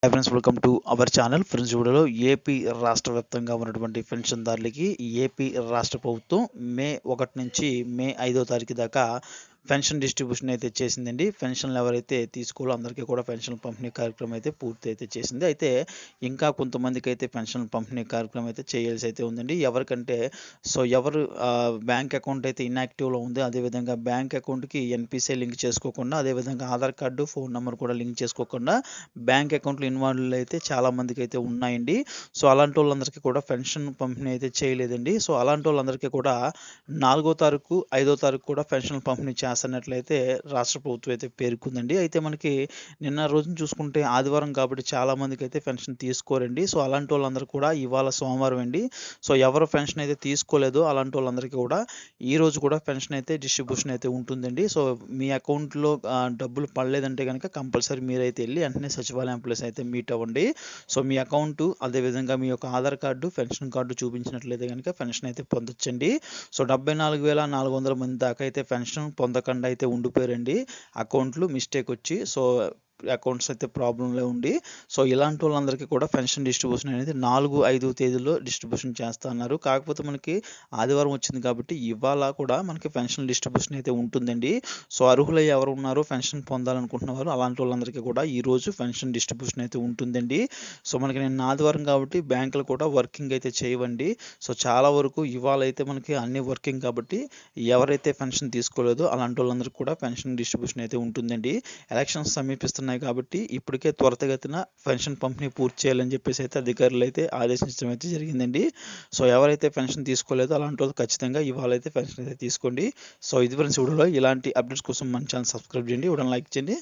Hi friends, welcome to our channel. Friends, వీడియోలో AP రాష్ట్ర వ్యాప్తంగా ఉన్నటువంటి పెన్షన్దారులకి ఏపీ రాష్ట్ర ప్రభుత్వం మే 1 నుంచి మే 5వ తారీఖు దాకా పెన్షన్ డిస్ట్రిబ్యూషన్ అయితే చేసిందండి. పెన్షన్లు ఎవరైతే తీసుకోవాలో అందరికీ కూడా పెన్షన్ పంపిణీ కార్యక్రమం అయితే పూర్తి అయితే చేసింది. అయితే ఇంకా కొంతమందికి అయితే పెన్షన్ పంపిణీ కార్యక్రమం అయితే చేయాల్సి అయితే ఉందండి. ఎవరికంటే ఎవరు బ్యాంక్ అకౌంట్ అయితే ఇన్యాక్టివ్లో ఉంది, అదేవిధంగా బ్యాంక్ అకౌంట్కి ఎన్పిసిఐ లింక్ చేసుకోకుండా, అదేవిధంగా ఆధార్ కార్డు ఫోన్ నెంబర్ కూడా లింక్ చేసుకోకుండా బ్యాంక్ అకౌంట్లో ఇన్వాల్వ్ అయితే చాలా మందికి అయితే ఉన్నాయండి. అలాంటి వాళ్ళందరికీ కూడా పెన్షన్ పంపిణీ అయితే చేయలేదండి. అలాంటి వాళ్ళందరికీ కూడా 4వ తారీఖు 5వ తారీఖు కూడా పెన్షన్ పంపిణీ చేస్తున్నట్లయితే రాష్ట్ర ప్రభుత్వం అయితే పేర్కొందండి. అయితే మనకి నిన్న రోజున చూసుకుంటే ఆదివారం కాబట్టి చాలా మందికి అయితే పెన్షన్ తీసుకోరండి. అలాంటి వాళ్ళందరూ కూడా ఇవాళ సోమవారం అండి. ఎవరు పెన్షన్ అయితే తీసుకోలేదో అలాంటి వాళ్ళందరికీ కూడా ఈ రోజు కూడా పెన్షన్ అయితే డిస్ట్రిబ్యూషన్ అయితే ఉంటుందండి. మీ అకౌంట్లో డబ్బులు పడలేదంటే కనుక కంపల్సరీ మీరైతే వెళ్ళి వెంటనే సచివాలయం ఎంప్లాయీస్ అయితే మీట్ అవ్వండి. మీ అకౌంట్ అదేవిధంగా మీ యొక్క ఆధార్ కార్డు, పెన్షన్ కార్డు చూపించినట్లయితే కనుక పెన్షన్ అయితే పొందొచ్చండి. 74,400 మంది దాకా అయితే పెన్షన్ పొందకుండా అయితే ఉండిపోయారండి. అకౌంట్లు మిస్టేక్ వచ్చి అకౌంట్స్ అయితే ప్రాబ్లంలో ఉండి ఇలాంటి వాళ్ళందరికీ కూడా పెన్షన్ డిస్ట్రిబ్యూషన్ అనేది 4, 5 తేదీల్లో డిస్ట్రిబ్యూషన్ చేస్తా అన్నారు. కాకపోతే మనకి ఆదివారం వచ్చింది కాబట్టి ఇవాళ కూడా మనకి పెన్షన్ డిస్ట్రిబ్యూషన్ అయితే ఉంటుందండి. అర్హులు ఎవరు ఉన్నారో పెన్షన్ పొందాలనుకుంటున్నవారు అలాంటి వాళ్ళందరికీ కూడా ఈరోజు పెన్షన్ డిస్ట్రిబ్యూషన్ అయితే ఉంటుందండి. మనకి నిన్న ఆదివారం కాబట్టి బ్యాంకులు కూడా వర్కింగ్ అయితే చేయవండి. చాలా వరకు ఇవాళ అయితే మనకి అన్ని వర్కింగ్ కాబట్టి ఎవరైతే పెన్షన్ తీసుకోలేదో అలాంటి వాళ్ళందరికీ కూడా పెన్షన్ డిస్ట్రిబ్యూషన్ అయితే ఉంటుందండి. ఎలక్షన్స్ సమీపిస్తున్నాయి కాబట్టి ఇప్పటికే త్వరితగతిన పెన్షన్ పంపిణీ పూర్తి చేయాలని చెప్పేసి అయితే అధికారులు అయితే ఆదేశించడం అయితే జరిగిందండి. ఎవరైతే పెన్షన్ తీసుకోలేదో అలాంటి వాళ్ళు ఖచ్చితంగా ఇవాళ అయితే పెన్షన్ అయితే తీసుకోండి. ఇది ఫ్రెండ్స్, వీడియోలో ఇలాంటి అప్డేట్స్ కోసం మన ఛానల్ సబ్స్క్రైబ్ చేయండి, వీడియోని లైక్ చేయండి.